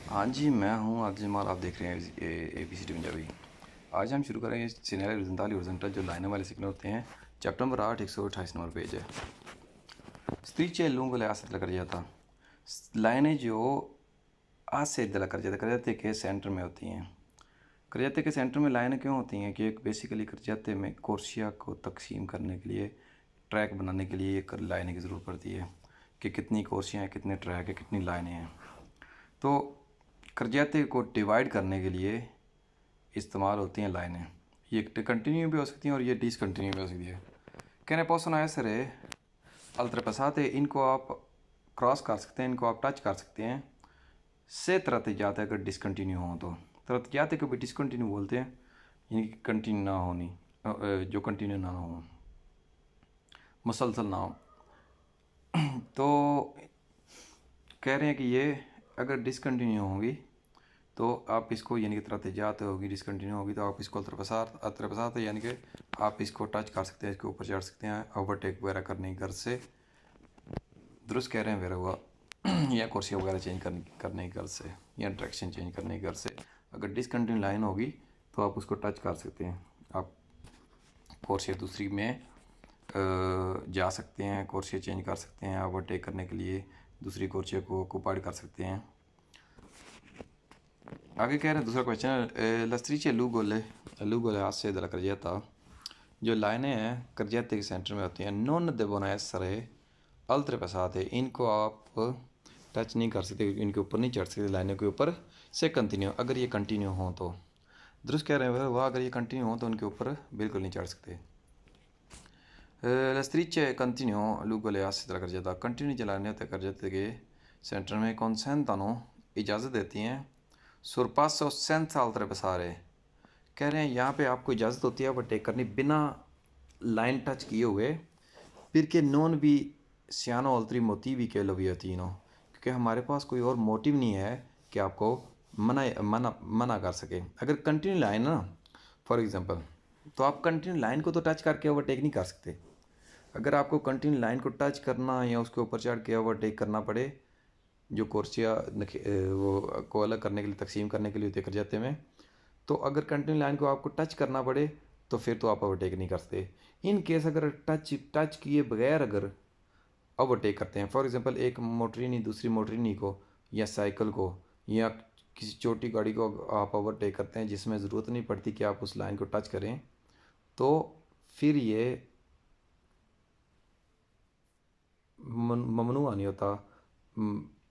हाँ जी, मैं हूँ आज जमाल। आप देख रहे हैं ABCD पंजाबी। आज हम शुरू करेंगे सीनियर हॉरिजॉन्टल हॉरिजॉन्टल जो लाइनों वाले सिग्नल होते हैं। चैप्टर नंबर 8 128 नंबर पेज है। स्त्रीचे लूंग वाले आसे कर जाता लाइनें जो आज से दिला कर जाते के सेंटर में होती हैं। करजाते के सेंटर में लाइनें क्यों होती हैं कि एक बेसिकली करजाते में कोर्सिया को तकसीम करने के लिए, ट्रैक बनाने के लिए एक लाइनें की ज़रूरत पड़ती है कि कितनी कोर्सियाँ हैं, कितने ट्रैक है, कितनी लाइनें हैं। तो करजाते को डिवाइड करने के लिए इस्तेमाल होती हैं लाइनें। ये कंटिन्यू भी हो सकती हैं और ये डिसकंटिन्यू भी हो सकती है। कहने possono essere altre passate, इनको आप क्रॉस कर सकते हैं, इनको आप टच कर सकते हैं। से तरतजात अगर डिसकंटिन्यू हो तो तरतजात को भी डिसकंटिन्यू बोलते हैं, यानी कि कंटिन्यू ना होनी, जो कंटिन्यू ना हो, मुसलसल ना हो। तो कह रहे हैं कि ये अगर डिसकंटिन्यू होंगी तो आप इसको, यानी कि तरतजात होगी, डिसकंटिन्यू होगी तो आप इसको अतरपसात यानी कि आप इसको टच कर सकते हैं, इसके ऊपर चढ़ सकते हैं ओवरटेक वगैरह करने की गर्ज से। दुरुस्त कह रहे हैं वेरा हुआ या कुर्सियाँ वगैरह चेंज करने की गर्ज से या डायरेक्शन चेंज करने की गर्ज से। अगर डिसकंटिन्यू लाइन होगी तो आप उसको टच कर सकते हैं, आप कोर्सिया दूसरी में जा सकते हैं, कोर्सिया चेंज कर सकते हैं, ओवरटेक करने के लिए दूसरी कोर्सिया को ऑक्युपाइड कर सकते हैं। आगे कह रहे हैं दूसरा क्वेश्चन, लस्त्रीचे लूगोले हाथ से दला करजाता जो लाइनें हैं करजाते के सेंटर में होती हैं। नॉन देबोना सरे अल्त्र पसात है, इनको आप टच नहीं कर सकते, इनके ऊपर नहीं चढ़ सकते लाइनों के ऊपर से कंटिन्यू। अगर ये कंटिन्यू हो तो दुरुस्त कह रहे हैं वह, अगर ये कंटिन्यू हो तो उनके ऊपर बिल्कुल नहीं चढ़ सकते। लस्त्रीचे कंटिन्यू लूगोले हाथ से दला करजाता, कंटिन्यू चलाने होते करजाते के सेंटर में कॉन्सेंटानो इजाज़त देती हैं। सुरपासो सेंसा अल्त्र पसारे, कह रहे हैं यहाँ पे आपको इजाज़त होती है ओवरटेक करनी बिना लाइन टच किए हुए। फिर के नॉन भी सियानो अल्तरी मोटिव के लवियतीनो, क्योंकि हमारे पास कोई और मोटिव नहीं है कि आपको मना कर सके। अगर कंटिन्यू लाइन ना, फॉर एग्जांपल, तो आप कंटिन्यू लाइन को तो टच करके ओवरटेक नहीं कर सकते। अगर आपको कंटिन्यू लाइन को टच करना या उसके ऊपर चढ़ के ओवरटेक करना पड़े, जो कोर्सिया वो को अलग करने के लिए, तकसीम करने के लिए होते कर जाते में, तो अगर कंटिन्यू लाइन को आपको टच करना पड़े तो फिर तो आप ओवरटेक नहीं कर सकते। इन केस अगर टच किए बगैर अगर ओवरटेक करते हैं, फॉर एग्जांपल एक मोटरिनी दूसरी मोटरिनी को या साइकिल को या किसी छोटी गाड़ी को आप ओवरटेक करते हैं जिसमें ज़रूरत नहीं पड़ती कि आप उस लाइन को टच करें, तो फिर ये ममनूआ नहीं होता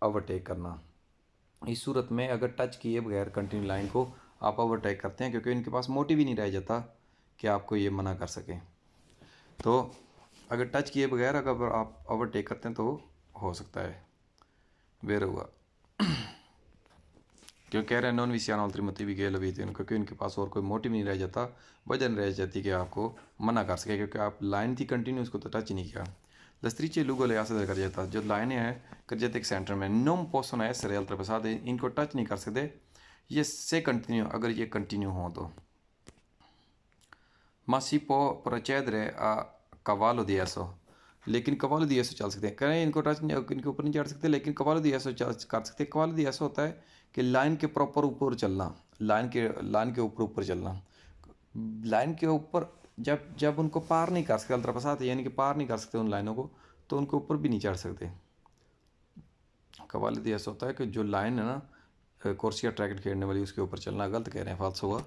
ओवरटेक करना। इस सूरत में अगर टच किए बगैर कंटिन्यू लाइन को आप ओवरटेक करते हैं, क्योंकि इनके पास मोटिव ही नहीं रह जाता कि आपको ये मना कर सकें। तो अगर टच किए बगैर अगर आप ओवरटेक करते हैं तो हो सकता है वेर हुआ। क्यों कह रहे हैं नॉन विसियान ऑल्ट्री मोटिव के लवी थे, क्योंकि इनके पास और कोई मोटिव नहीं रह जाता, वजह नहीं रह जाती कि आपको मना कर सके, क्योंकि आप लाइन थी कंटिन्यू, उसको तो टच ही नहीं किया। लस्त्रीचे लूगो ले से कर जाता, जो लाइनें हैं कर जाते एक सेंटर में नोम पोसोना ऐसे रेल प्रसाद, इनको टच नहीं कर सकते ये से कंटिन्यू, अगर ये कंटिन्यू हो तो। मासीपो procedere a cavallo di esso, लेकिन कवालो दी एसो चल सकते हैं। करें इनको टच नहीं, इनके ऊपर नहीं चढ़ सकते, लेकिन कवालो दी एसो कर सकते हैं। कवालो दी एसो होता है कि लाइन के प्रॉपर ऊपर चलना, लाइन के ऊपर ऊपर चलना। लाइन के ऊपर जब जब उनको पार नहीं कर सकते अल्ट्रापासात, यानी कि पार नहीं कर सकते उन लाइनों को, तो उनके ऊपर भी नहीं चढ़ सकते। कवालो दी एसो होता है कि जो लाइन है ना कोर्सिया ट्रैकेट खेलने वाली, उसके ऊपर चलना। गलत कह रहे हैं, फालतू हुआ।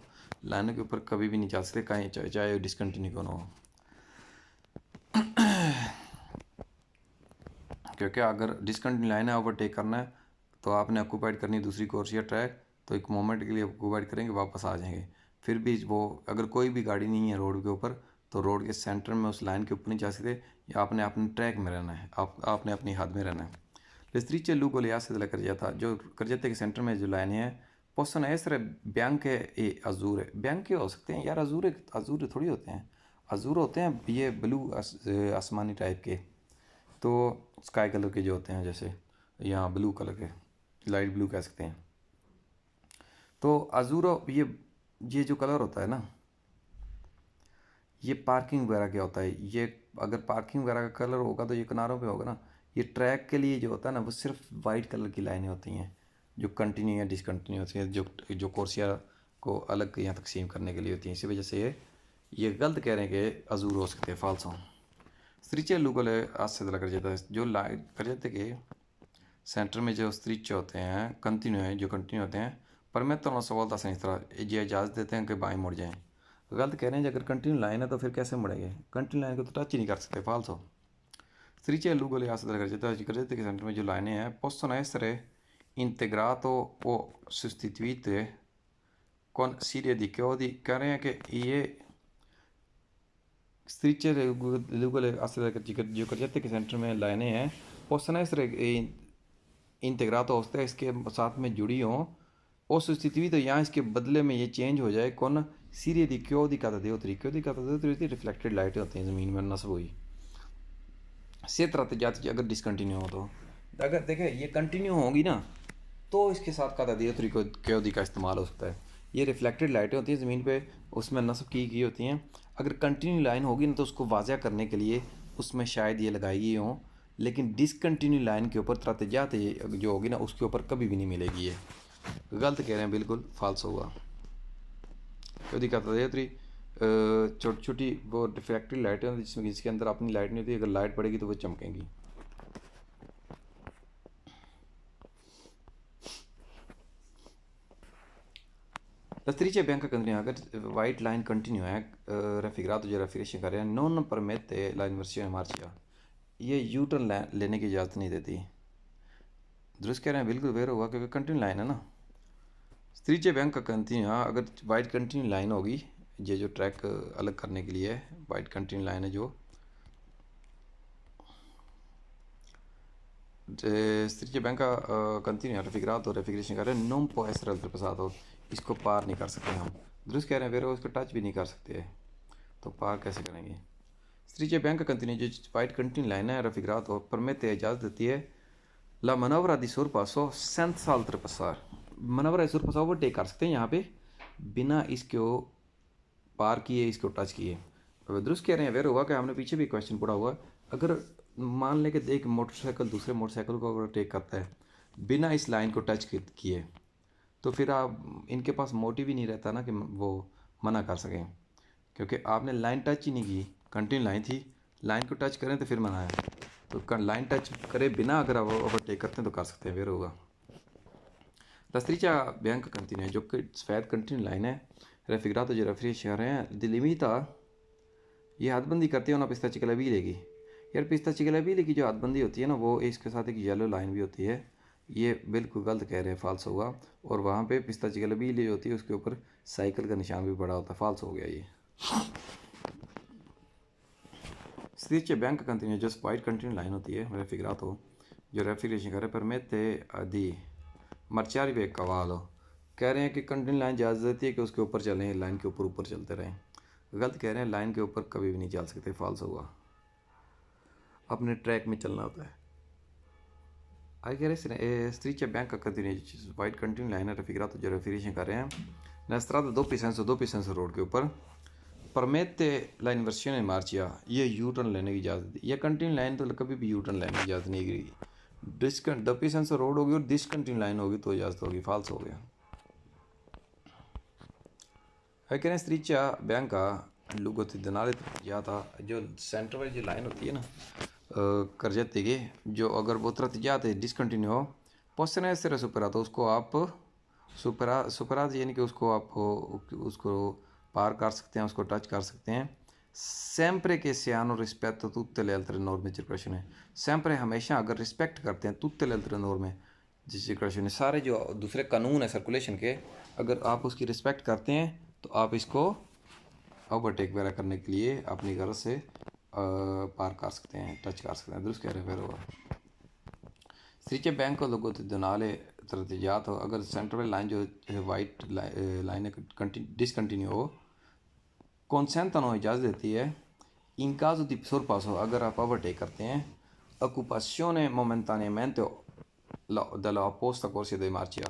लाइनों के ऊपर कभी भी नहीं चल सकते, कहीं चाहे डिसकंटिन्यू क्यों ना हो। क्योंकि अगर डिसकंटिन्यू लाइन है, ओवरटेक करना है, तो आपने ऑक्यूपाइड करनी है दूसरी कोर्स या ट्रैक, तो एक मोमेंट के लिए ऑक्यूपाइड करेंगे, वापस आ जाएंगे। फिर भी वो अगर कोई भी गाड़ी नहीं है रोड के ऊपर, तो रोड के सेंटर में उस लाइन के ऊपर नहीं जा सकते, या आपने अपने ट्रैक में रहना है, आपने अपनी हद में रहना है। लस्त्रीचे लू को लिया से कर जाता, जो कर जाते के सेंटर में जो लाइनें हैं पोस्टन ऐसे बैंक ए अजूर है। बैंक के हो सकते हैं यार, अजूर थोड़ी होते हैं, अजूर होते हैं ये ब्लू आसमानी टाइप के, तो स्काई कलर के जो होते हैं, जैसे यहाँ ब्लू कलर के, लाइट ब्लू कह सकते हैं। तो अजूरो ये जो कलर होता है ना, ये पार्किंग वगैरह क्या होता है, ये अगर पार्किंग वगैरह का कलर होगा तो ये किनारों पे होगा ना। ये ट्रैक के लिए जो होता है ना, वो सिर्फ वाइट कलर की लाइनें होती हैं, जो कंटिन्यू या डिसकंटिन्यू होती हैं, जो कोर्सिया को अलग यहाँ तकसीम करने के लिए होती हैं। इसी वजह से ये गलत कह रहे हैं कि अजूर हो सकते हैं, फाल्स हों। स्त्रीचे लुगल आज से कर जाता है जो लाइट कर जाते कि सेंटर में जो स्त्रीचे होते हैं कंटिन्यू है, जो कंटिन्यू होते हैं पर मैं तो सवाल था इस तरह ये इजाज़त देते हैं कि बाएं मुड़ जाएं। गलत कह रहे हैं, अगर कंटिन्यू लाइन है तो फिर कैसे मुड़ेंगे, कंटिन्यू लाइन को तो टच ही नहीं कर सकते, फाल्स हो। स्त्रीचे लुगल आज से कर जाते कि सेंटर में जो लाइनें हैं possono essere integrato o sostituite con serie di chiodi, कह रहे हैं कि ये स्त्रीचे लुगल जो कर जाते कि सेंटर में लाइनें हैं possono essere इंटीग्रातो होता है इसके साथ में जुड़ी हों, उस स्थिति तो यहाँ इसके बदले में ये चेंज हो जाए कौन सीरिय दी क्यों दिखाता दे उतरी क्यों दिखाता दे उतरी रिफ्लेक्टेड लाइट होती हैं ज़मीन में नस्ब हुई से तरह जाती अगर डिसकंटिन्यू हो तो अगर देखें ये कंटिन्यू होगी ना तो इसके साथ का दे उतरी को क्यों दी का इस्तेमाल हो सकता है। ये रिफ्लेक्टेड लाइटें होती हैं ज़मीन पे, उसमें नस्ब की होती हैं। अगर कंटिन्यू लाइन होगी ना तो उसको वाज़ह करने के लिए उसमें शायद ये लगाई गई हों, लेकिन डिसकंटिन्यू लाइन के ऊपर तरतजात जो होगी ना उसके ऊपर कभी भी नहीं मिलेगी। ये गलत कह रहे हैं, बिल्कुल फाल्स होगा। क्यों दिखाता है उतरी छोटी छोटी वो रिफ्लेक्टेड लाइटें होती जिसमें जिसके अंदर अपनी लाइट नहीं होती, अगर लाइट पड़ेगी तो वो चमकेंगी। L'attrice bianca continua अगर वाइट लाइन कंटिन्यू है raffigurato जो रेफिगरेशन कर रहे हैं non permette la inversione marcia, ये यू टर्न लेने की इजाज़त नहीं देती। दुरुस्त कह रहे हैं, बिल्कुल वेर होगा क्योंकि कंटिन्यू लाइन है ना। स्त्रीचे बैंक का कंटिन्यू अगर वाइट कंटिन्यू लाइन होगी, ये जो ट्रैक अलग करने के लिए है वाइट कंटिन्यू लाइन है जो स्त्रीचे बैंक का कंटिन्यू raffigurato रेफिगरेशन कर रहे हैं non può essere oltrepassato, इसको पार नहीं कर सकते हम। दुरुस्त कह रहे हैं, वेर इसको टच भी नहीं कर सकते, तो पार कैसे करेंगे। स्त्रीचे बैंक का कंटिन्यू जो वाइट कंटिन्यू लाइन है raffigurato परमेते इजाज़त देती है ला मनोवरा दी sorpasso senza oltrepassare, मनोवरा sorpasso overtake कर सकते हैं यहाँ पे बिना इसको पार किए, इसको टच किए। दुरुस्त कह रहे हैं, वेर होगा कि हमने पीछे भी क्वेश्चन पढ़ा हुआ, अगर मान लें कि एक मोटरसाइकिल दूसरे मोटरसाइकिल को ओवरटेक करता है बिना इस लाइन को टच किए, तो फिर आप इनके पास मोटिव ही नहीं रहता ना कि वो मना कर सकें, क्योंकि आपने लाइन टच ही नहीं की, कंटिन्यू लाइन थी, लाइन को टच करें तो फिर मना है, तो लाइन टच करे बिना अगर आप ओवरटेक करते हैं तो कर सकते हैं, वेर होगा। रस्त्रीचा बैंक कंटिन्यू जो कि सफ़ेद कंटिन्यू लाइन है raffigurato जो रेफरेंस कर रहे हैं डिलिमिटा, ये हदबंदी करती है ना पिस्ता चिकलाबी लेगी। यार पिस्ता चिकलाबी की जो हदबंदी होती है ना वो इसके साथ एक येलो लाइन भी होती है, ये बिल्कुल गलत कह रहे हैं, फाल्स होगा। और वहाँ पे पिस्ता चिकलाबी जो होती है उसके ऊपर साइकिल का निशान भी बड़ा होता है, फाल्स हो गया ये। स्त्रीचे बैंक कंटिन्यू जो वाइट कंटिन्यू लाइन होती है raffigurato जो रेफिगरेशन कर रहे पर मेते आदि मर्चारी वे कवालो, कह रहे हैं कि कंटिन्यू लाइन इजाज़त देती है कि उसके ऊपर चलें, लाइन के ऊपर ऊपर चलते रहें। गलत कह रहे हैं, लाइन के ऊपर कभी भी नहीं चल सकते, फाल्स होगा, अपने ट्रैक में चलना होता है। आगे कह रहे हैं स्त्रीचे बैंक का कंटिन्यू वाइट कंटिन्यू लाइन है raffigurato जो रेफिगरेशन कर रहे हैं नस्त्रादा दो पिसेंसो रोड के ऊपर परमेते ला इन्वर्सिone मार्चिया, ये यू टर्न लेने की इजाज़त, ये कंटिन्यू लाइन तो कभी भी यू टर्न लेने की इजाज़त नहीं दी। दो पिसेंसो रोड होगी और डिसकंटिन्यू लाइन होगी तो इजाज़त होगी, फाल्स हो गया। है कह रहे हैं स्त्रीचा बैंक का लुगो दिनाले या था जो सेंटर वाली जो लाइन होती है ना कर जाते कि जो अगर वो तरह जाते डिसकंटिन्यू हो पोस्टने से सुपरा तो उसको आप सुपरा यानी कि उसको आप उसको पार कर सकते हैं, उसको टच कर सकते हैं। sempre che si hanno rispetto tutte le altre norme circolation है, sempre हमेशा अगर रिस्पेक्ट करते हैं tutte le altre norme circolation, सारे जो दूसरे कानून है सर्कुलेशन के अगर आप उसकी रिस्पेक्ट करते हैं तो आप इसको ओवरटेक वगैरह करने के लिए अपनी गरज से पार कर सकते हैं, टच कर सकते हैं। दुरुस्त कह रहे हैं, होगा स्त्रीचे बैंक को लोगों दिनाले तरतजात हो अगर सेंट्रल लाइन जो है वाइट लाइन डिसकंटिन्यू हो कंसेंटनो इजाज़त देती है इन caso di sorpasso, अगर आप ओवरटेक करते हैं occupazione momentaneamente della opposta corsia di marcia,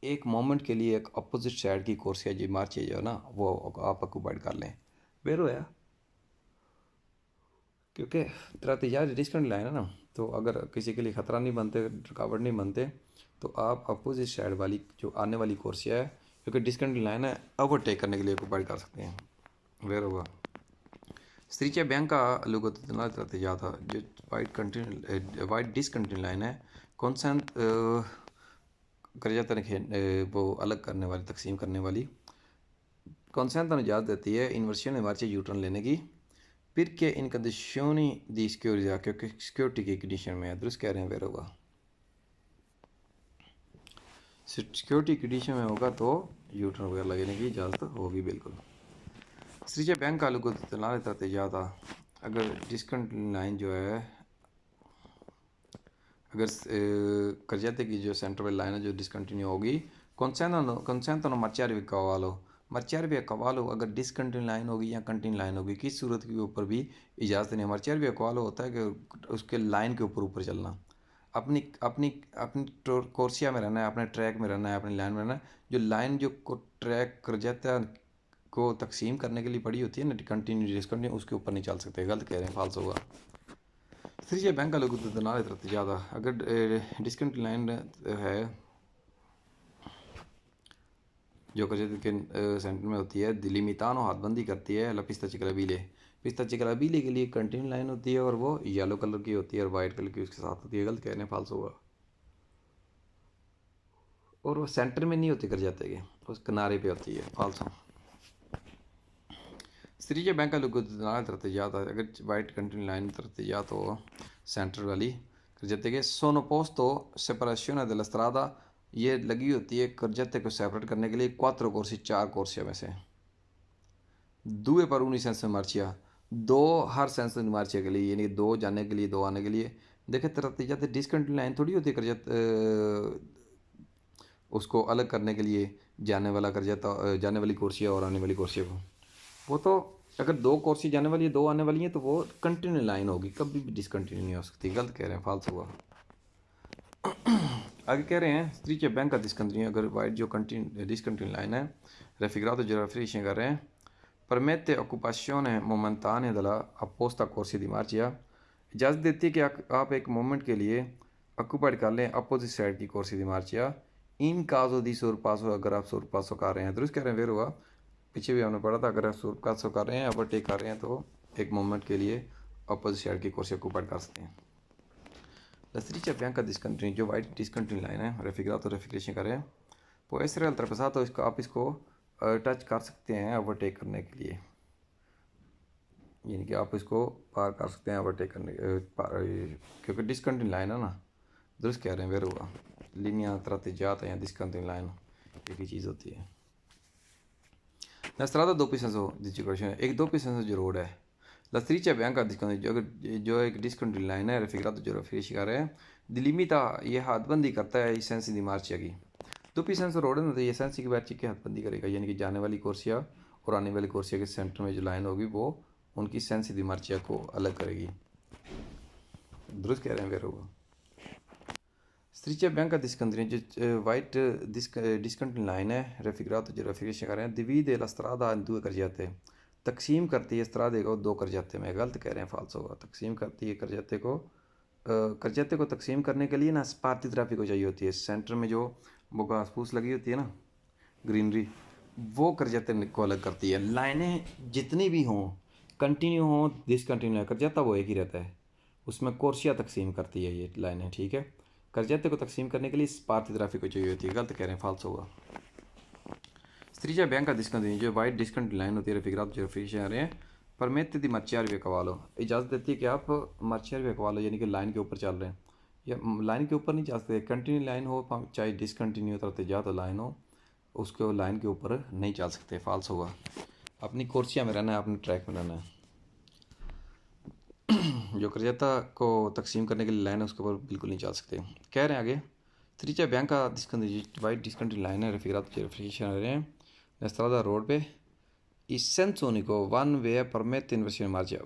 एक मोमेंट के लिए एक अपोजिट साइड की कोर्सिया जी मार्च जो है ना वो आप ऑक्यूपाइड कर लें, वेर होया क्योंकि तरह यार डिस्काउंट लाइन है ना, तो अगर किसी के लिए ख़तरा नहीं बनते, रुकावट नहीं बनते तो आप अपोजिट साइड वाली जो आने वाली कोर्सिया है क्योंकि डिस्कंटिन्यू लाइन है ओवरटेक करने के लिए ऑक्यूपाई कर सकते हैं। वेर होगा स्त्रीच्या बँका लुगोतला जाता जो वाइट डिसकंटिन्यू लाइन है कॉन्सेंट कर्जा वो अलग करने वाली तकसीम करने वाली कॉन्सेंट इजाज़त देती है इन्वर्शन मार्चे यूटर्न लेने की फिर के इन कंडीशनी दी सिक्योरिटी क्योंकि सिक्योरिटी की कंडीशन में है दुरुस्त कह रहे हैं वेर होगा सिक्योरिटी कंडीशन में होगा तो यूटर्न वगैरह लगने की इजाज़त होगी बिल्कुल। स्त्रीचे बैंक का लोगों तरते ज़्यादा अगर डिस्कंटिन्यू लाइन जो है अगर कर्जाते की जो सेंटर वाली लाइन है जो डिसकंटिन्यू होगी कंसेंट मर्चार भी कवालो अगर डिसकंटिन्यू लाइन होगी या कंटिन्यू लाइन होगी किस सूरत के ऊपर भी इजाज़त नहीं। मर्चार भी कवालो होता है कि उसके लाइन के ऊपर चलना अपनी अपनी अपनी कोर्सिया में रहना है अपने ट्रैक में रहना है अपनी लाइन में रहना है। जो लाइन जो ट्रैक कर्जाता को तकसीम करने के लिए पड़ी होती है ना कंटिन्यू डिसकंटिन्यू उसके ऊपर नहीं चल सकते। गलत कह रहे हैं फाल्स होगा। स्त्रीचे बैंक का लोग ना रहते ज़्यादा अगर डिस्कंटिन्यू लाइन है जो कर्ज के सेंटर में होती है दिल्ली मितान और हाथबंदी करती है ला पिस्ता चिकराबीले के लिए कंटिन्यू लाइन होती है और वो येलो कलर की होती है और वाइट कलर की उसके साथ होती है। गलत कहने फाल्स होगा। और वो सेंटर में नहीं होती कर्जाते के उस किनारे पे होती है फाल्स हो। स्त्रीचे बैंक का लोग तरते ज़्यादा अगर वाइट कंटिन्यू लाइन तरते जा तो सेंटर वाली कर्जाते के सोनो पोस्तो सेपरेशन दella strada ये लगी होती है कर्जाते को सेपरेट करने के लिए 4 कोर्सी 4 कोर्सिया में से दुए पर उन्हीं सेंस में मार्चिया दो हर सेंस में मार्चिया के लिए यानी 2 जाने के लिए 2 आने के लिए देखे तरते जाते डिसकंटिन्यू लाइन थोड़ी होती है कर्जा उसको अलग करने के लिए जाने वाला कर्जाता जाने वाली कोर्सिया और आने वाली कोर्सिया को वो तो अगर 2 कोर्सी जाने वाली है 2 आने वाली हैं तो वो कंटिन्यू लाइन होगी कभी भी डिसकंटिन्यू नहीं हो सकती। गलत कह रहे हैं फाल्स हुआ। आगे कह रहे हैं स्त्रीचे बैंक का डिसकंटिन्यू अगर वाइट जो डिसकंटिन्यू लाइन है रेफिग्रातो जो रेफरेशन कर रहे हैं परमेते occupazione momentanea della apposta corsi di marcia इजाज़त देती है कि आप एक मोमेंट के लिए ऑक्यूपाइड कर लें अपोजिट साइड की कोर्सी दी मार्चिया इन काजो दी सुरपासो अगर आप सुरपासो कर रहे हैं दुरुस्त कह रहे हैं वेर हुआ। पीछे भी हमने पढ़ा था अगर आप सुरपासो कर रहे हैं ओवरटेक कर रहे हैं तो एक मोमेंट के लिए अपोजिट साइड की कोर्सी ऑक्यूपाइड कर सकते हैं। लस्त्रीचा बैंक का डिसकंटिन्यू जो वाइट डिसकंटिन्यू लाइन है रेफिग्रातो रेफिग्रेशन कर रहे हैं वो ऐसे तरफ तो इसको आप इसको टच कर सकते हैं ओवरटेक करने के लिए यानी कि आप इसको पार कर सकते हैं ओवरटेक करने क्योंकि डिसकंटिन्यू लाइन है ना दुरुस्त कह रहे हैं वेर हुआ लिनिया तरह जाता है या डिसकंटिन्यू लाइन एक ही चीज़ होती है। नस्त्रादा 2 पीसेस हो डिस्ट्रीब्यूशन एक 2 पीसेस जो रोड है लस्त्रीचा बैंक का डिसकंटिन्यू अगर जो एक डिसकंटिन्यू लाइन है रेफिग्रातो जो रेफिग्रेशन कर रहे हैं दिलिमिता ये हाथबंदी करता है इसेंसी दी मार्चिया की 2 पीसेस रोड है ना तो ये एसेंसी की मार्चिया की हाथबंदी करेगा यानी कि जाने वाली कोर्सिया और आने वाली कोर्सिया के सेंटर में जो लाइन होगी वो उनकी सेंसी दी मार्चिया को अलग करेगी। दुरुस्त कह रहे हैं वेर होगा। स्त्रीचा बैंक का डिसकंटिन्यू जो वाइट डिसकंटिन्यू लाइन है रेफिग्रातो जो रेफिग्रेशन कर रहे हैं divide la strada in 2 कर्जाते तकसीम करती है स्त्रादे को 2 कर्जाते में। गलत कह रहे हैं फाल्स होगा। तकसीम करती है कर्जाते को तकसीम करने के लिए ना स्पार्ती ट्रैफिक को चाहिए होती है सेंटर में जो वो घास फूस लगी होती है ना ग्रीनरी वो कर्जाते को अलग करती है। लाइनें जितनी भी हों कंटिन्यू हों डिसकंटिन्यू कर्जाता वो एक ही रहता है उसमें कोर्सिया तकसीम करती है ये लाइनें ठीक है। कर्जाते को तकसीम करने के लिए स्पार्ती ट्रैफिक को चाहिए होती है। गलत कह रहे हैं फाल्स होगा। स्त्रीचा बैंक का डिसकंटिन्यू जो वाइट डिसकंटिन्यू लाइन होती है रेफिग्रातो जो रेफिग्रेशन आ रहे हैं परमेते दी मर्चियार भी कवा लो इजाज़त देती है कि आप मर्चियार भी कवा लो यानी कि लाइन के ऊपर चल रहे हैं या लाइन के ऊपर नहीं जा सकते कंटिन्यू लाइन हो चाहे डिसकंटिन्यू तरते जा तो लाइन हो उसको लाइन के ऊपर नहीं चल सकते फाल्स होगा। अपनी कोर्सिया में रहना है अपने ट्रैक में रहना है। जो कर्जाता को तकसीम करने के लिए लाइन है उसके ऊपर बिल्कुल नहीं चल सकते। कह रहे हैं आगे स्त्रीचा बैंक का डिसकंटिन्यू वाइट डिसकंटिन्यू लाइन है रेफिग्रातो रेफिग्रेशन आ रहे हैं नस्त्रादा रोड पे इस सेंस होने को वन वे परमेत इन्वेस्टमेंट मार्जिया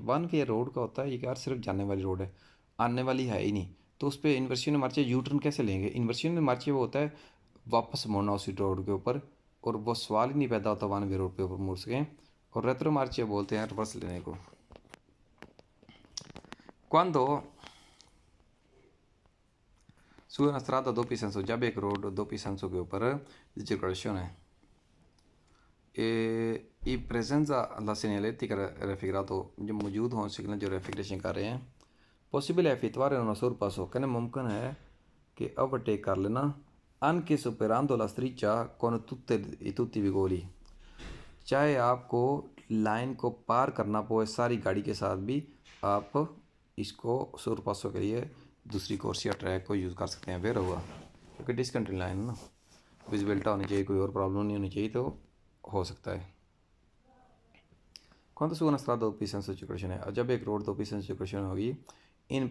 1 वे रोड का होता है ये यार सिर्फ जाने वाली रोड है आने वाली है ही नहीं तो उस पर इन्वेस्टमेंट मार्जिया यू टर्न कैसे लेंगे। इन्वेस्टमेंट मार्जिया वो होता है वापस मोड़ना उसी रोड के ऊपर और वो सवाल ही नहीं पैदा होता 1 वे रोड पे ऊपर मुड़ सकें और रेट्रो मार्चिया बोलते हैं रिवर्स लेने को। Quando Su una strada a doppio senso, जब एक रोड doppio senso के ऊपर circolazione e presenza la segnaletica raffigurato जो मौजूद हों सिग्नल जो रेफिग्रेशन कर रहे हैं पॉसिबल है effettuare una sorpasso कहने मुमकिन है कि ओवरटेक कर लेना anche superando la striscia con tutti i vigori चाहे आपको लाइन को पार करना पड़े सारी गाड़ी के साथ भी आप इसको सोरपासो के लिए दूसरी कोर्स या ट्रैक को यूज़ कर सकते हैं। वेर हुआ क्योंकि डिसकंटिन्यू लाइन ना विजिबिलिटी होनी चाहिए, कोई और प्रॉब्लम नहीं होनी चाहिए तो हो सकता है। कौन सा सुना दो पीसन सिचुएशन है, जब एक रोड दो पीसन सिचुएशन होगी in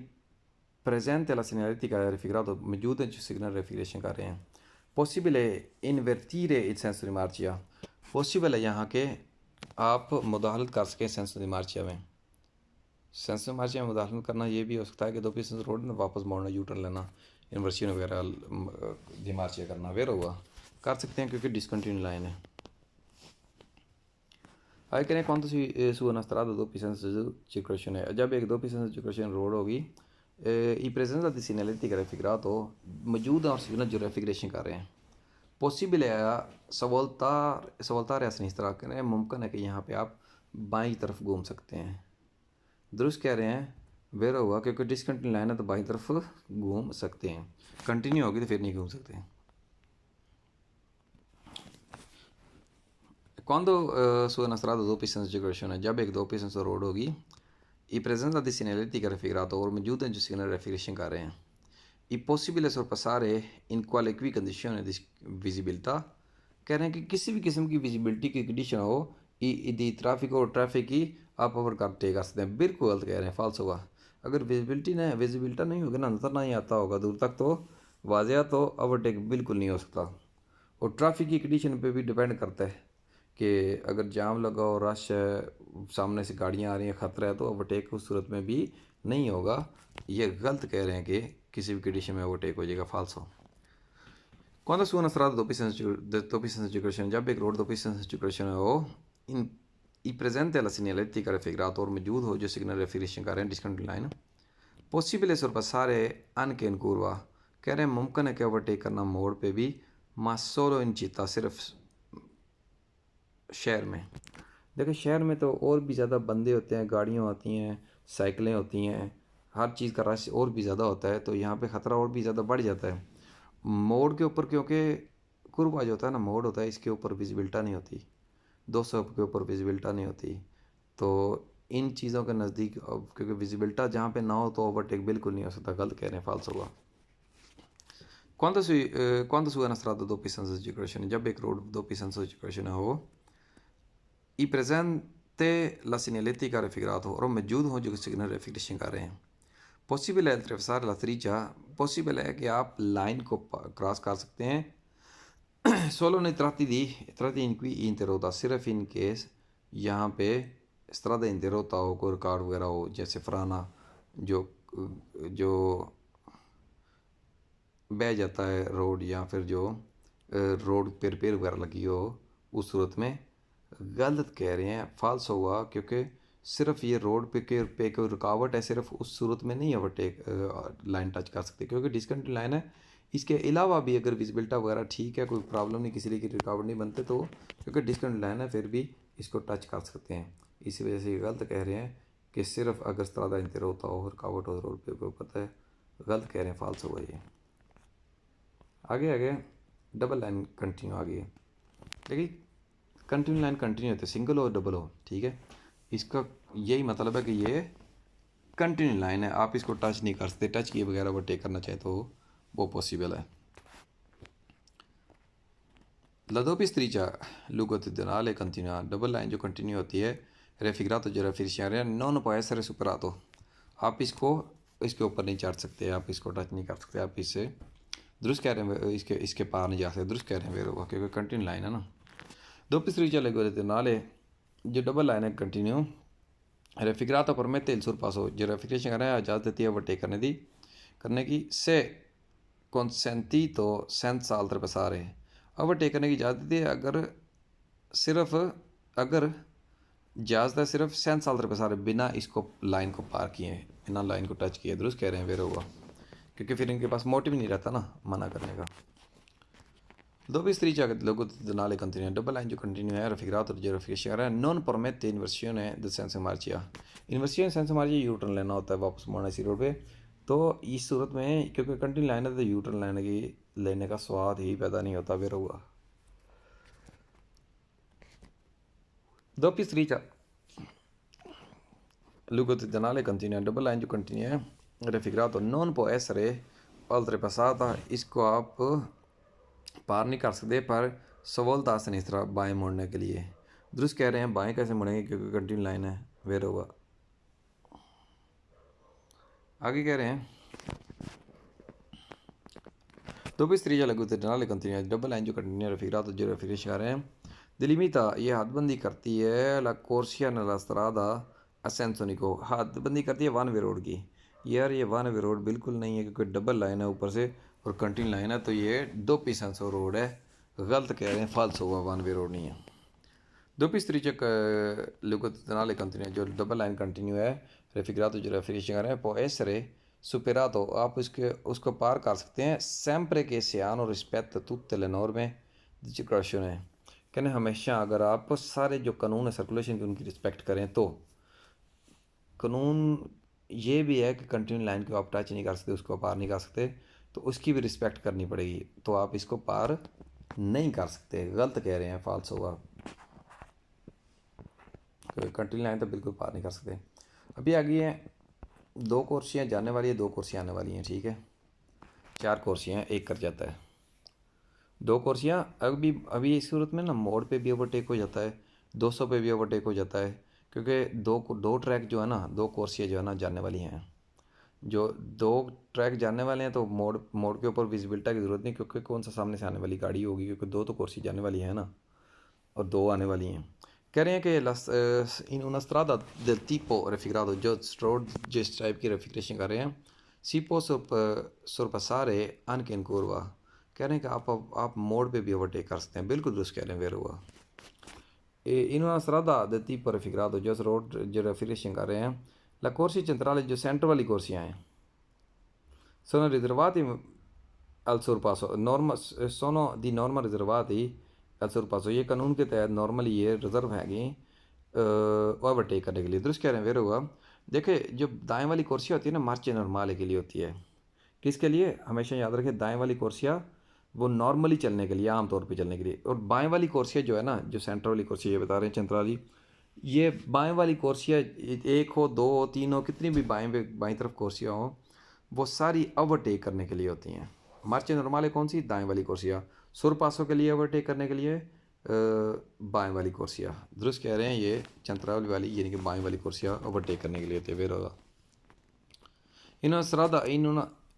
present la segnaletica raffigurato मौजूद है जो सिग्नल रेफिग्रेशन कर रहे हैं पॉसिबल है इन्वर्टीरे il senso di marcia possible है यहाँ के आप मुदाखलत कर सकें सेंसो दी मार्चिया में। सेंसो दी मार्चिया में मुदाखलत करना ये भी हो सकता है कि दो पीस रोड में वापस मोड़ना, यू टर्न लेना, इन्वर्शन वगैरह दी मार्चिया करना वेर हुआ कर सकते हैं क्योंकि डिसकंटिन्यू लाइन है। आगे करें कौन सी सुना दो पीसन सिचुएशन है, जब एक दो पीसन सिचुएशन रोड होगी ई प्रेजेंस दी सिग्नलेटिक रेफिग्रातो मौजूद और सिग्नल जो रेफिग्रेशन कर रहे हैं पॉसिबल है सवालता ऐसा नहीं इस तरह करें मुमकिन है कि यहाँ पे आप बाईं तरफ घूम सकते हैं। दुरुस्त कह रहे हैं वेर हुआ क्योंकि डिसकंटिन्यू लाइन है तो बाईं तरफ घूम सकते हैं, कंटिन्यू होगी तो फिर नहीं घूम सकते। Quando su una strada due piste circolazione जब एक दो पीसन से रोड होगी ई प्रेजेंस दी segnaletica raffigurato और मौजूद हैं जो सिग्नल रेफिग्रेशन कर रहे हैं è possibile sorpassare in quale qui condizione di visibilità कह रहे हैं कि किसी भी किस्म की विजिबिलिटी की कंडीशन हो दी ट्रैफिक और ट्रैफिक की आप ओवर करते कर सकते हैं। बिल्कुल गलत कह रहे हैं, फाल्स होगा। अगर विजिबिलिटी नहीं होगी ना, नज़र नहीं आता होगा दूर तक तो वाजिया तो ओवरटेक बिल्कुल नहीं हो सकता। और ट्रैफिक की कंडीशन पे भी डिपेंड करता है कि अगर जाम लगा और रश है, सामने से गाड़ियाँ आ रही हैं, ख़तरा है तो ओवरटेक उस सूरत में भी नहीं होगा। ये गलत कह रहे हैं कि किसी भी कंडीशन में ओवरटेक हो जाएगा, फाल्स हो। कौन सा सुना सरा दो पीसन सिचुएशन जब एक रोड दो पीसन सिचुएशन हो इन ई प्रेजेंट la segnaletica raffigurato और मौजूद हो जो सिग्नल रेफिग्रेशन कर रहे हैं डिसकंटिन्यू लाइन पॉसिबल है sorpassare anche in curva कह रहे हैं मुमकिन है कि ओवरटेक करना मोड़ पे भी ma solo in città सिर्फ शहर में। देखो शहर में तो और भी ज़्यादा बंदे होते हैं, गाड़ियाँ होती हैं, साइकिलें होती हैं, हर चीज़ का रश और भी ज़्यादा होता है तो यहाँ पे ख़तरा और भी ज़्यादा बढ़ जाता है। मोड़ के ऊपर क्योंकि कुर्बा जो होता है ना मोड़ होता है, इसके ऊपर विजिबिलिटी नहीं होती, 200 के ऊपर विजिबिलिटी नहीं होती तो इन चीज़ों के नज़दीक क्योंकि विजिबिलिटी जहाँ पे ना हो तो ओवरटेक बिल्कुल नहीं हो सकता। गलत कह रहे हैं, फाल्स होगा। quando su una strada due piste circolazione जब एक रोड दो piste circolazione हो ई प्रेजेंटे la segnaletica raffigurato और मौजूद हो जो सिग्नल रेफिग्रेशन कर रहे हैं पॉसिबल है attraversare la striscia पॉसिबल है कि आप लाइन को क्रॉस कर सकते हैं solo nei tratti in cui interrotta सिर्फ इन केस यहाँ पे strada interrotta हो, कोई रिकॉर्ड वगैरह हो, जैसे फराना जो बह जाता है रोड या फिर जो रोड पेर वगैरह लगी हो उस सूरत में। गलत कह रहे हैं, फाल्स होगा क्योंकि सिर्फ ये रोड पे कोई रुकावट है, सिर्फ उस सूरत में नहीं ओवरटेक लाइन टच कर सकते क्योंकि डिसकंटिन्यू लाइन है। इसके अलावा भी अगर विजिबिलिटी वगैरह ठीक है, कोई प्रॉब्लम नहीं, किसी की रुकावट नहीं बनते तो क्योंकि डिसकंटिन्यू लाइन है फिर भी इसको टच कर सकते हैं। इसी वजह से गलत कह रहे हैं कि सिर्फ अगर स्त्रादा इंतर होता हो, रुकावट हो रोड पे कोई पता है, गलत कह रहे हैं, फाल्स होगा ये। आगे डबल लाइन कंटिन्यू आ गई है, देखिए कंटिन्यू लाइन कंटिन्यू होती है, सिंगल हो डबल हो, ठीक है। इसका यही मतलब है कि ये कंटिन्यू लाइन है, आप इसको टच नहीं कर सकते, टच किए बगैर ओवरटेक करना चाहे तो वो पॉसिबल है। La doppia striscia longitudinale continua double line जो कंटिन्यू होती है रेफिग्रातो जो रेफिग्रेशन नॉन può essere superato आप इसको इसके ऊपर नहीं चढ़ सकते, आप इसको टच नहीं कर सकते, आप इससे दुरुस्त कह रहे हैं, इसके पार नहीं जा सकते, दुरुस्त कह रहे हैं वेर होगा क्योंकि कंटिन्यू लाइन है ना। doppia striscia longitudinale जो डबल लाइन है कंटिन्यू रेफिग्रातो permette il sorpasso जो रेफिग्रेशन कर रहा है इजाज़त देती है ओवरटेक करने की से consentito senza oltrepassare ओवरटेक करने की इजाज़त देती है अगर इजाज़त है सिर्फ सेंस साल पे सारे बिना इसको लाइन को पार किए, बिना लाइन को टच किए, दुरुस्त कह रहे हैं वेर होगा क्योंकि फिर इनके पास मोटिव नहीं रहता ना मना करने का. Dopo striscia longitudinale continua, dopo l'angio continua era raffigurato leggero fiscale, non permette inversione del senso marcia. इन्वर्सियन सेंस हमारा ये यूटर्न लेना होता है वापस मोड़ना इसी रोड पे. तो इस सूरत में क्योंकि कंटिन्यू लाइन है तो यूटर्न लेने का स्वाद ही पैदा नहीं होता फिर हुआ. Dopo striscia longitudinale continua, dopo l'angio continua raffigurato non può essere oltrepassata. इसको आप पार नहीं कर सकते पर सवालता से नहीं तरह बाएँ मोड़ने के लिए. दुरुस्त कह रहे हैं बाएँ कैसे मुड़ेंगे क्योंकि कंटिन्यू लाइन है वेर होगा. आगे कह रहे हैं dopo striscia longitudinale continua, double line जो कंटिन्यू raffigurato जो रेफिग्रेशन कर रहे हैं. दिलिमिता ये हदबंदी करती है ला कोर्सिया नला स्त्रादा असेंसोनी को हदबंदी करती है वन वे रोड की. यार ये वन वे रोड बिल्कुल नहीं है क्योंकि डबल लाइन है ऊपर से और कंटिन्यू लाइन है तो ये दो पी सेंसो रोड है. गलत कह रहे हैं फाल्स होगा वन वे रोड नहीं है. dopo striscia longitudinale continua जो डबल लाइन कंटिन्यू है रेफिग्रातो जो रेफिग्रेशन कर रहे हैं può essere superato आप उसको पार कर सकते हैं sempre che siano rispetto a tutte le norme di circolazione. कहने हमेशा अगर आप सारे जो कानून है सर्कुलेशन की उनकी रिस्पेक्ट करें तो कानून ये भी है कि कंटिन्यू लाइन को आप टच नहीं कर सकते उसको पार नहीं कर सकते तो उसकी भी रिस्पेक्ट करनी पड़ेगी तो आप इसको पार नहीं कर सकते. गलत कह रहे हैं फाल्स होगा कंटिन्यू लाइन तो बिल्कुल पार नहीं कर सकते. अभी आगे हैं दो कुर्सियाँ जाने वाली है दो कुर्सियाँ आने वाली हैं. ठीक है चार कुर्सियाँ एक कर जाता है दो कुर्सियाँ. अभी इस सूरत में ना मोड़ पे भी ओवरटेक हो जाता है 200 पे भी ओवरटेक हो जाता है क्योंकि दो ट्रैक जो है ना दो कुर्सियाँ जो है ना जाने वाली हैं. जो दो ट्रैक जाने वाले हैं तो मोड़ के ऊपर विजिबिलिटी की ज़रूरत नहीं क्योंकि कौन सा सामने से आने वाली गाड़ी होगी क्योंकि दो तो कुर्सी जाने वाली है ना और दो आने वाली हैं. कह रहे हैं कि in una strada del tipo raffigurato जो रोड जिस टाइप की रेफिग्रेशन कर रहे हैं si può sorpassare anche in curva. कह रहे हैं कि आप मोड़ पे भी ओवरटेक कर सकते हैं. बिल्कुल दुरुस्त कह रहे हैं वेर हुआ. in una strada del tipo raffigurato जो रोड जो रेफिग्रेशन कर रहे हैं la corsia centrale जो सेंटर वाली कुर्सियाँ हैं sono riservati al sorpasso sono di norma riservati al sorpasso. ये कानून के तहत नॉर्मली ये रिजर्व हैगी ओवरटेक करने के लिए. दुरुस्त कह रहे हैं वेर होगा. देखिए जो दाएं वाली कुर्सी होती है ना मार्च नॉर्मल के लिए होती है. किसके लिए हमेशा याद रखें दाएं वाली कुर्सियाँ वो नॉर्मली चलने के लिए आम तौर पे चलने के लिए और बाएं वाली कुर्सियाँ जो है ना जो सेंटर वाली कुर्सी ये बता रहे हैं चंद्राली ये बाएं वाली कुर्सियाँ एक हो दो हो तीन हो कितनी भी बाएं तरफ कुर्सियाँ हो वो सारी ओवरटेक करने के लिए होती हैं. मार्च नॉर्मल कौन सी दाएं वाली कुर्सियाँ सुरपासों के लिए ओवरटेक करने के लिए बाएं वाली कुर्सियाँ. दुरुस्त कह रहे हैं ये चंद्रावली वाली यानी कि बाएं वाली कुर्सियाँ ओवरटेक करने के लिए होती है वेर होगा.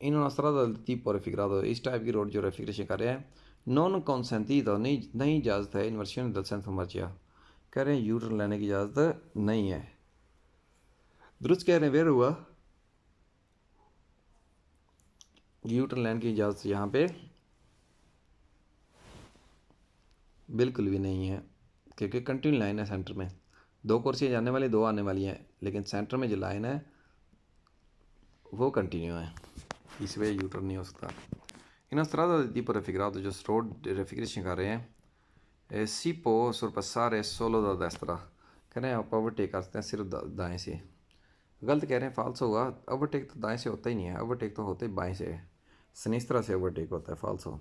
in una strada del tipo raffigurato इस टाइप की रोड जो रेफिग्रेशन कर रहे हैं नॉन consentito नहीं इजाज़त है इन्वर्सियन del senso marcia. कह रहे हैं यू टर्न लेने की इजाज़त नहीं है. दुरुस्त कह रहे हैं वेर हुआ. यू टर्न लेने की इजाज़त यहाँ पे बिल्कुल भी नहीं है क्योंकि कंटिन्यू लाइन है सेंटर में दो कुर्सियाँ जाने वाली दो आने वाली हैं लेकिन सेंटर में जो लाइन है वो कंटिन्यू है इस वजह यू टर्न नहीं हो सकता. इन strada del tipo raffigurato जो रोड रेफिग्रेशन कर रहे हैं si può sorpassare solo da destra. कह रहे हैं आप ओवरटेक कर सकते हैं सिर्फ दाएं से. गलत कह रहे हैं फाल्स होगा. ओवरटेक तो दाएं से होता ही नहीं है ओवरटेक तो होते बाएं से है सिनिस्त्रा से ओवरटेक होता है फाल्स हो.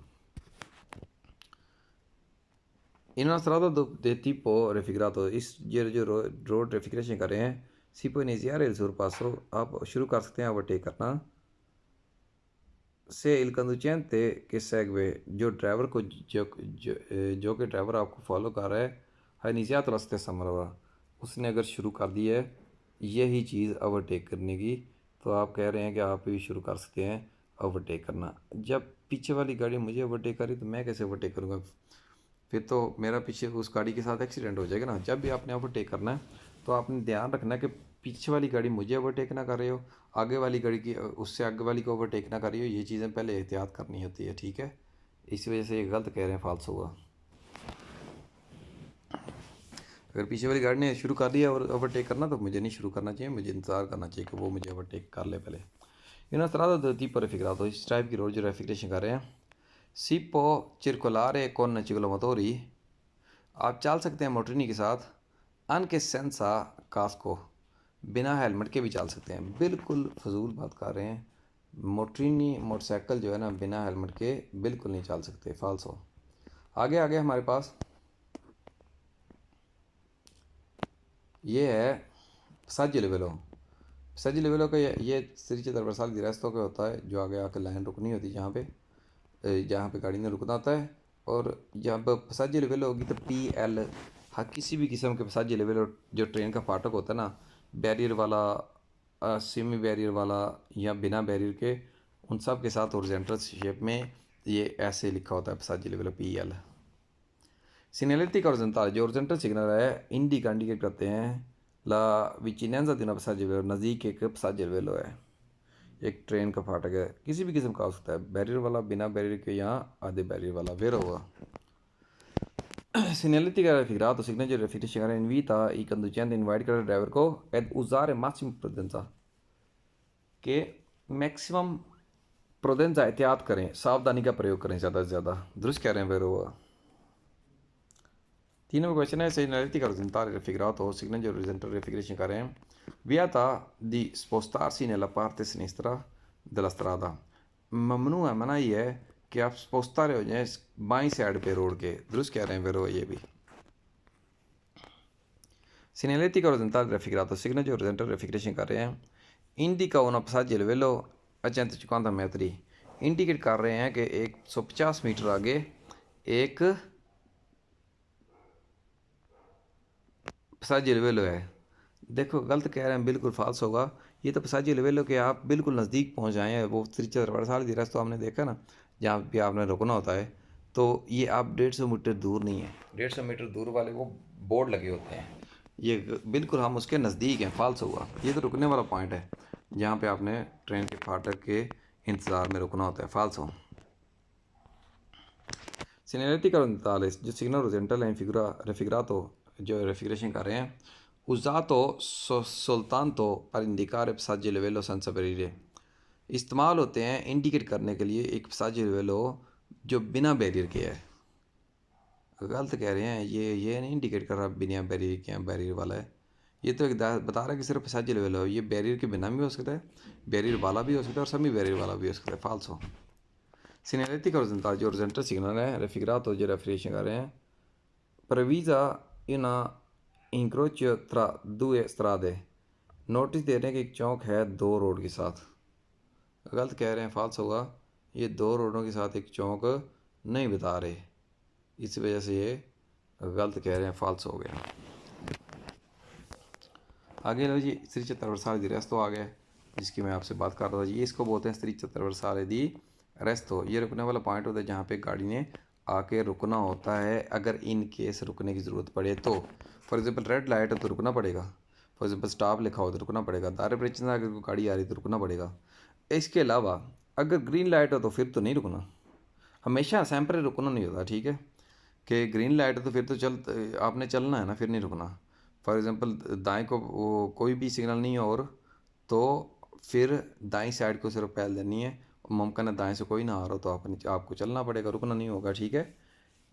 in una strada del tipo raffigurato इस जो रोड रेफिग्रेशन कर रहे हैं si può iniziare il sorpasso आप शुरू कर सकते हैं ओवरटेक करना से il conducente che segue जो ड्राइवर को जो कि ड्राइवर आपको फॉलो कर रहा है है iniziato la stessa manovra उसने अगर शुरू कर दी है यही चीज़ ओवरटेक करने की तो आप कह रहे हैं कि आप भी शुरू कर सकते हैं ओवरटेक करना. जब पीछे वाली गाड़ी मुझे ओवरटेक करी तो मैं कैसे ओवरटेक करूँगा फिर तो मेरा पीछे उस गाड़ी के साथ एक्सीडेंट हो जाएगा ना. जब भी आपने ओवरटेक करना है तो आपने ध्यान रखना है कि पीछे वाली गाड़ी मुझे ओवरटेक ना कर रही हो आगे वाली गाड़ी की उससे आगे वाली को ओवरटेक ना कर रही हो. ये चीज़ें पहले एहतियात करनी होती है. ठीक है इस वजह से ये गलत कह रहे हैं फाल्स होगा. अगर पीछे वाली गाड़ी ने शुरू कर दिया और ओवरटेक करना तो मुझे नहीं शुरू करना चाहिए मुझे इंतज़ार करना चाहिए कि वो मुझे ओवरटेक कर ले पहले. in una strada dove tipo raffigurato इस टाइप की रोड जो रेफिग्रेशन कर रहे हैं si può circolare con ciclomotori आप चल सकते हैं मोटरनी के साथ anche senza casco बिना हेलमेट के भी चल सकते हैं। बिल्कुल फजूल बात कर रहे हैं। मोटरनी मोटरसाइकिल जो है ना बिना हेलमेट के बिल्कुल नहीं चल सकते, फाल्सो। आगे आगे हमारे पास ये है सज्ज लेवलो। सज्ज लेवलो का ये सिरिच दरबरसाल की रेस्तों का होता है जो आगे आकर लाइन रुकनी होती है जहाँ पे गाड़ी ने रुकना होता है। और जब सज्ज लेवल होगी तो PL हाँ किसी भी किस्म के सज्ज लेवल जो ट्रेन का फाटक होता है ना बैरियर वाला सेमी बैरियर वाला या बिना बैरियर के उन सब के साथ ओरिजेंटल शेप में ये ऐसे लिखा होता है सज्ज लेवल PL। सीनियरिटी का ओरिजेंटल जो ओरिजेंटल सिग्नल है इंडी का इंडिकेट करते हैं ला विचिनेंजा दिन passaggio वेलो नज़दीक एक passaggio वेलो है। एक ट्रेन का फाटक है किसी भी किस्म का हो सकता है बैरियर वाला बिना बैरियर के यहाँ आधे बैरियर वाला वेर होगा। Segnaletti che era raffigurato, segnaggio di raffigurare in vita i conducenti invite कर ड्राइवर को ed usare massima prudenza के मैक्सिमम प्रोडेंसा एहतियात करें, सावधानी का प्रयोग करें ज़्यादा से ज़्यादा। दुरुस्त कह रहे हैं वेर हुआ। 3 नंबर क्वेश्चन है segnaletti che orizzontale raffigurato, segnaggio orizzontale raffiguration कर रहे हैं vieta di spostarsi nella parte sinistra della strada ममनू है मनाही है कि आप स्पोस्तारे हो जाएं बाईं साइड पे रोड के। दुरुस्त कह रहे हैं वेरो ये भी। Segnaletti che orizzontale raffigurato, segnaggio orizzontale raffiguration कर रहे हैं indica una passaggio a livello a 150 metri indicate कर रहे हैं कि 150 मीटर आगे एक passaggio a livello है। देखो गलत कह रहे हैं, बिल्कुल फाल्स होगा। ये तो passaggio a livello के आप बिल्कुल नज़दीक पहुंच जाए हैं। वो 73 साल की रास्ता हमने देखा ना जहाँ पे आपने रुकना होता है तो ये आप 150 मीटर दूर नहीं है। 150 मीटर दूर वाले वो बोर्ड लगे होते हैं, ये बिल्कुल हम उसके नज़दीक हैं। फाल्स हुआ। ये तो रुकने वाला पॉइंट है जहाँ पे आपने ट्रेन के फाटक के इंतज़ार में रुकना होता है। फाल्स हो। Segnaletti orizzontale जो सिग्नल ओरिजेंटल है raffigurato जो रेफिग्रेशन कर रहे हैं usato soltanto per indicare passaggio a livello senza barriere इस्तेमाल होते हैं इंडिकेट करने के लिए एक passaggio a livello जो बिना बैरियर के है। गलत कह रहे हैं, ये नहीं इंडिकेट कर रहा बिना बैरियर के बैरियर वाला है। ये तो एक बता रहा है कि सिर्फ passaggio a livello ये बैरियर के बिना भी हो सकता है, बैरियर वाला भी हो सकता है और सेमी बैरियर वाला भी हो सकता है। फाल्स हो। Segnaletti orizzontale जो ओरिजेंटल सिग्नल है raffigurato जो रेफिग्रेशन कर रहे हैं previsa una incrocio tra due strade notice दे रहे हैं कि एक चौक है दो रोड के साथ। गलत कह रहे हैं, फाल्स होगा। ये दो रोडों के साथ एक चौक नहीं बता रहे, इस वजह से ये गलत कह रहे हैं, फाल्स हो गया। आगे लो जी स्त्रीच attraversare di resto आ गया जिसकी मैं आपसे बात कर रहा था। ये इसको बोलते हैं स्त्रीच attraversare di resto। ये रुकने वाला पॉइंट होता है जहाँ पे गाड़ी ने आके रुकना होता है अगर इन केस रुकने की ज़रूरत पड़े तो। फॉर एग्जांपल रेड लाइट है तो रुकना पड़ेगा। फॉर एग्जांपल स्टॉप लिखा हो तो रुकना पड़ेगा। दायरे पर चलना अगर कोई गाड़ी आ रही तो रुकना पड़ेगा। इसके अलावा अगर ग्रीन लाइट हो तो फिर तो नहीं रुकना, हमेशा सैम्परे रुकना नहीं होता। ठीक है कि ग्रीन लाइट है तो फिर तो आपने चलना है ना, फिर नहीं रुकना। फॉर एग्ज़ाम्पल दाएं को कोई भी सिग्नल नहीं है और तो फिर दाईं साइड को सिर्फ पहल देनी है और मुमकिन है दाएं से कोई ना आ रहा हो तो आपको चलना पड़ेगा, रुकना नहीं होगा। ठीक है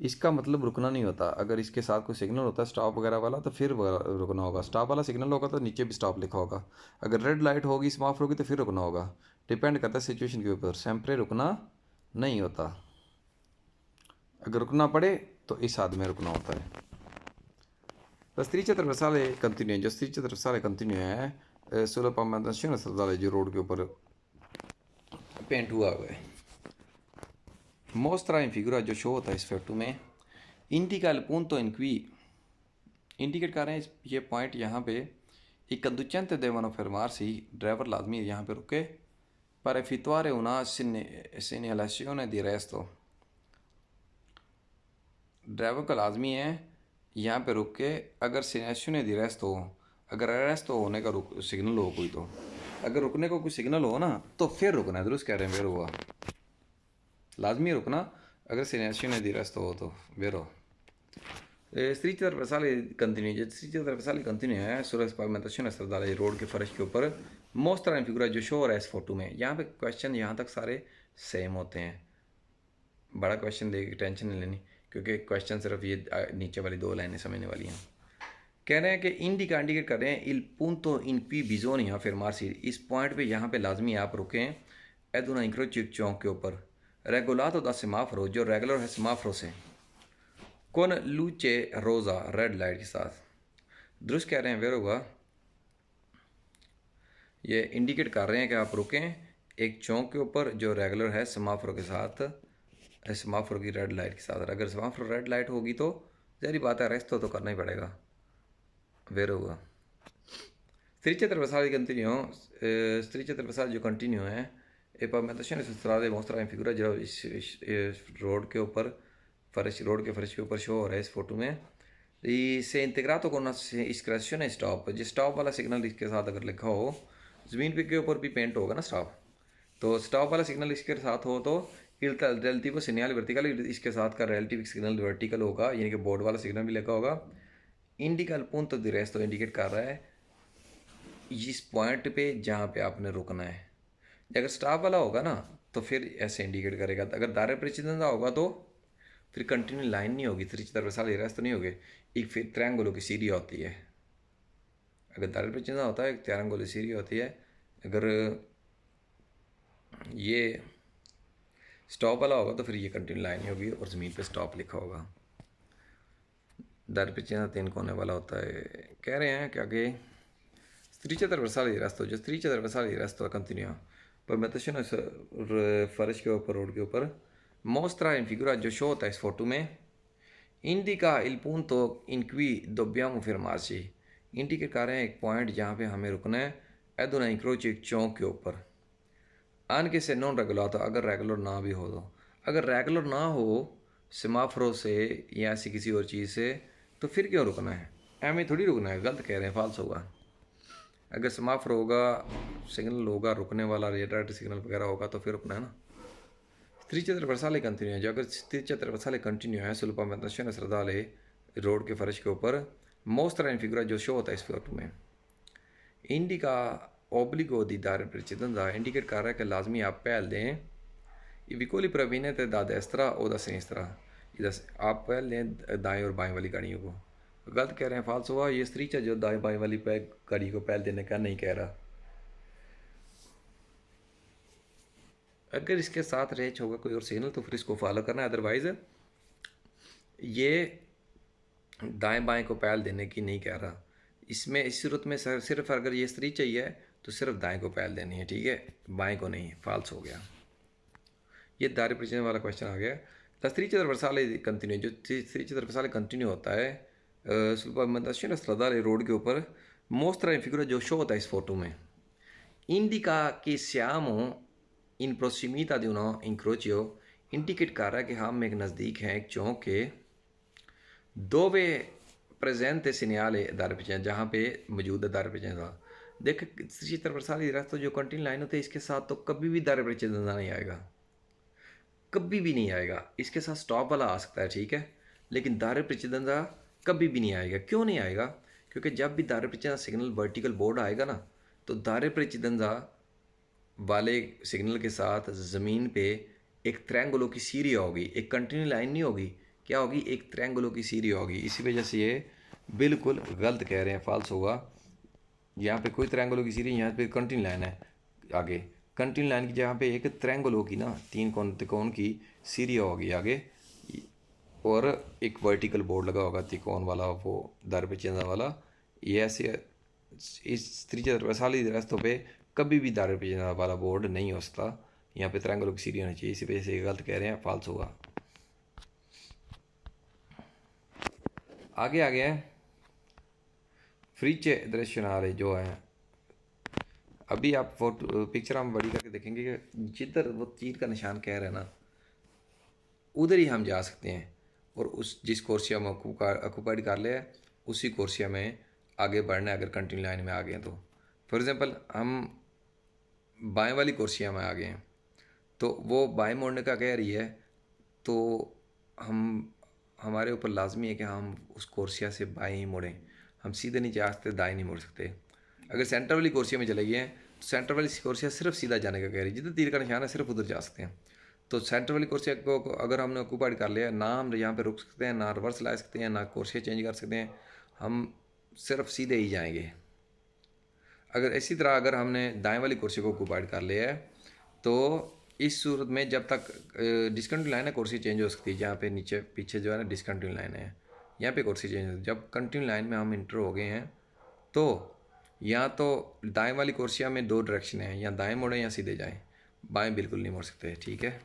इसका मतलब रुकना नहीं होता। अगर इसके साथ कोई सिग्नल होता है स्टॉप वगैरह वाला तो फिर रुकना होगा। स्टॉप वाला सिग्नल होगा तो नीचे भी स्टॉप लिखा होगा। अगर रेड लाइट होगी समाप्त होगी तो फिर रुकना होगा। डिपेंड करता है सिचुएशन के ऊपर, सैम्परे रुकना नहीं होता। अगर रुकना पड़े तो इस हाथ में रुकना होता है। La striscia trasversale continua, जो striscia trasversale continua है sulla pavimentazione stradale जो रोड के ऊपर पेंट हुआ हुआ है। Mostra in figura जो शो होता है इस फोटो में indica il punto in cui indicate कर रहे हैं ये पॉइंट यहाँ पे i conducenti devono fermarsi, driver लाजमी यहाँ पे रुके per effettuare una segnalazione di resto। Driver का लाजमी है यहाँ पे रुक के अगर सिनेशन दी रेस्ट हो, अगर अरेस्ट होने का सिग्नल हो कोई, तो अगर रुकने को कोई सिग्नल हो ना तो फिर रुकना है। दुरुस्त कह रहे हैं फिर हुआ, लाजमी रुकना अगर सिनेशन दी रेस्ट हो तो वेरो। स्त्रीच ट्रावर्साले कंटिन्यू है sulla pavimentazione stradale रोड के फर्श के ऊपर मोस्tra इन फिगुरा जो शो हो रहा है इस फोटो में। यहाँ पे क्वेश्चन यहाँ तक सारे सेम होते हैं, बड़ा क्वेश्चन देगी टेंशन नहीं लेनी, क्योंकि क्वेश्चन सिर्फ ये नीचे वाली 2 लाइनें समझने वाली हैं। कह रहे हैं कि इंडिकेट कर रहे हैं इल punto in cui bisogna fermarsi, इस पॉइंट पे यहाँ पे लाजमी आप रुकें। एदुना इंक्रोच चौक के ऊपर रेगुलातो दा सेमाफोरो, जो रेगुलर है सेमाफोरो से, कौन लूचे रोज़ा, रेड लाइट के साथ। दुरुस्त कह रहे हैं, वेर होगा, ये इंडिकेट कर रहे हैं कि आप रुकें एक चौक के ऊपर जो रेगुलर है सेमाफोरो के साथ, सेमाफोरो की रेड लाइट के साथ। अगर सेमाफोरो रेड लाइट होगी तो ज़ाहिर बात है रेस्ट तो करना ही पड़ेगा। Vero. Strisce trasversali continuo, strisce trasversali जो कंटिन्यू है, ए pavimentazione su strade mostra in figura जो इस रोड के ऊपर फर्श, रोड के फर्श के ऊपर शो हो रहा है इस फोटो में। से इंटीग्रातो con una iscrizione stop, जो स्टॉप वाला सिग्नल इसके साथ अगर लिखा हो, ज़मीन पे के ऊपर भी पेंट होगा ना स्टॉप, तो स्टॉप वाला सिग्नल इसके साथ हो तो il relativo segnale verticale, इसके साथ का रिलेटिव सिग्नल वर्टिकल होगा, यानी कि बोर्ड वाला सिग्नल भी लिखा होगा। इंडिकल punto di resto इंडिकेट कर रहा है इस पॉइंट पे जहाँ पे आपने रुकना है। अगर स्टॉप वाला होगा ना तो फिर ऐसे इंडिकेट करेगा, अगर दायरे प्रेसिडेंसा होगा तो फिर कंटिन्यू लाइन नहीं होगी, रेस्ट रेस्तो नहीं होगी, एक फिर ट्रायंगुलो की सीरी होती है। अगर दायरे प्रेसिडेंसा होता है ट्रायंगुलो की सीरी होती है। अगर ये स्टॉप वाला होगा तो फिर ये कंटिन्यू लाइन नहीं होगी और ज़मीन पे स्टॉप लिखा होगा। दायरे प्रेसिडेंसा 3 कोने वाला होता है। कह रहे हैं कि आगे strisce trasversali di resto, जो strisce trasversali di resto continua pavimentazione फर्श के ऊपर, रोड के ऊपर, mostra in figura जो शो होता है इस फोटो में, indica il punto in cui dobbiamo fermarci, indicate कर रहे हैं एक पॉइंट जहाँ पे हमें रुकना है। एदुना इंक्रोच एक चौक के ऊपर, anche se non regolato, अगर रेगुलर ना भी हो तो, अगर रेगुलर ना हो सेमाफोरो से या ऐसी किसी और चीज़ से तो फिर क्यों रुकना है, हमें थोड़ी रुकना है। गलत कह रहे हैं, फाल्स होगा। अगर सेमाफोर होगा, सिग्नल होगा रुकने वाला, रेड सिग्नल वगैरह होगा तो फिर रुकना है ना। strisce trasversali कंटिन्यू, जो अगर strisce trasversali कंटिन्यू है sulla pavimentazione stradale, रोड के फर्श के ऊपर, mostra in figura जो शो होता है इस फोटो में, indica obbligo di dare precedenza, indicate कर रहा है कि लाजमी आप पहल दें i vicoli provenienti da destra o da sinistra, आप पहल दें दाएं और बाएं वाली गाड़ियों को। गलत कह रहे हैं, फाल्स हुआ। ये स्त्रीचा जो दाएं बाएं वाली गाड़ी को पहल देने का नहीं कह रहा। अगर इसके साथ रेच होगा कोई और सिग्नल तो फिर इसको फॉलो करना है, अदरवाइज ये दाएं बाएं को पहल देने की नहीं कह रहा। इसमें इस सूरत में सिर्फ अगर ये स्त्री चाहिए तो सिर्फ दाएं को पहल देनी है, ठीक है, बाएं को नहीं। फाल्स हो गया, ये दायरे प्रेसिडेंस वाला क्वेश्चन आ गया। strisce trasversali कंटिन्यू, जो strisce trasversali कंटिन्यू होता है sulla pavimentazione stradale, रोड के ऊपर, mostra in figura जो शो होता है इस फोटो में, indica che siamo in prossimità di uno incrocio, indicate कर रहा है कि हम एक नज़दीक हैं एक चौक के, dove presente segnale दायरे प्रेसिडेंस, जहाँ पे मौजूद है दायरे प्रेसिडेंस। देख strisce trasversali रास्ता जो कंटिन्यू लाइन होती है इसके साथ तो कभी भी दायरे प्रेसिडेंस नहीं आएगा, कभी भी नहीं आएगा। इसके साथ स्टॉप वाला आ सकता है, ठीक है, लेकिन दायरे प्रेसिडेंसा कभी भी नहीं आएगा। क्यों नहीं आएगा? क्योंकि जब भी दायरे प्रेसिडेंसा सिग्नल वर्टिकल बोर्ड आएगा ना तो दायरे प्रेसिडेंसा वाले सिग्नल के साथ ज़मीन पे एक ट्रायंगुलो की सीरी होगी, एक कंटिन्यू लाइन नहीं होगी। क्या होगी? एक ट्रायंगुलो की सीरी होगी। इसी वजह से ये बिल्कुल गलत कह रहे हैं, फाल्स होगा। यहाँ पे कोई ट्रायंगुलो की सीरी, यहाँ पे कंटिन्यू लाइन है। आगे कंटिन्यू लाइन की जहाँ पे एक ट्रायंगल होगी ना, 3 त्रिकोण की सीरी होगी आगे, और एक वर्टिकल बोर्ड लगा होगा त्रिकोण वाला, वो दायरे प्रेसिडेंसा वाला। ये ऐसे इस strisce trasversali रास्तों पे कभी भी दायरे प्रेसिडेंसा वाला बोर्ड नहीं हो सकता। यहाँ पे ट्रायंगल की सीरी होनी चाहिए, इसी वजह से ये गलत कह रहे हैं, फाल्स होगा। आगे आ गया है फ्रीचे दृश्यनारे जो है। अभी आप फोटो पिक्चर हम बड़ी करके देखेंगे कि जिधर वो तीर का निशान कह रहे हैं ना उधर ही हम जा सकते हैं, और उस जिस कोर्सिया में ऑक्यूपाइड कर लिया उसी कोर्सिया में आगे बढ़ना है। अगर कंटिन्यू लाइन में आ गए तो फॉर एग्जांपल हम बाएं वाली कोर्सिया में आ गए हैं तो वो बाएं मोड़ने का कह रही है, तो हमारे ऊपर लाजमी है कि हम उस कोर्सिया से बाएं ही मुड़ें, हम सीधे नहीं जा सकते, दाएं नहीं मुड़ सकते। अगर सेंटर वाली कोर्सिया में चले गए हैं सेंटर वाली कुर्सियाँ सिर्फ सीधा जाने का कह रही है, जिधर तीर का निशान है सिर्फ उधर जा सकते हैं। तो सेंटर वाली कुर्सियाँ को अगर हमने ऑक्यूपाइड कर लिया, ना हम यहाँ पे रुक सकते हैं, ना रिवर्स ला सकते हैं, ना कुर्सियाँ चेंज कर सकते हैं, हम सिर्फ सीधे ही जाएंगे। अगर इसी तरह अगर हमने दाएं वाली कुर्सी को ऑक्यूपाइड कर लिया है तो इस सूरत में जब तक डिसकंटिन्यू लाइन है कुर्सी चेंज हो सकती है। जहाँ पे नीचे पीछे जो है ना डिसकंटिन्यू लाइन है, यहाँ पे कुर्सी चेंज होती है। जब कंटिन्यू लाइन में हम इंटर हो गए हैं तो या तो दाएं वाली कुर्सियाँ में दो डायरेक्शन है, या दाएं मुड़ें या सीधे जाएं, बाएं बिल्कुल नहीं मुड़ सकते। ठीक है।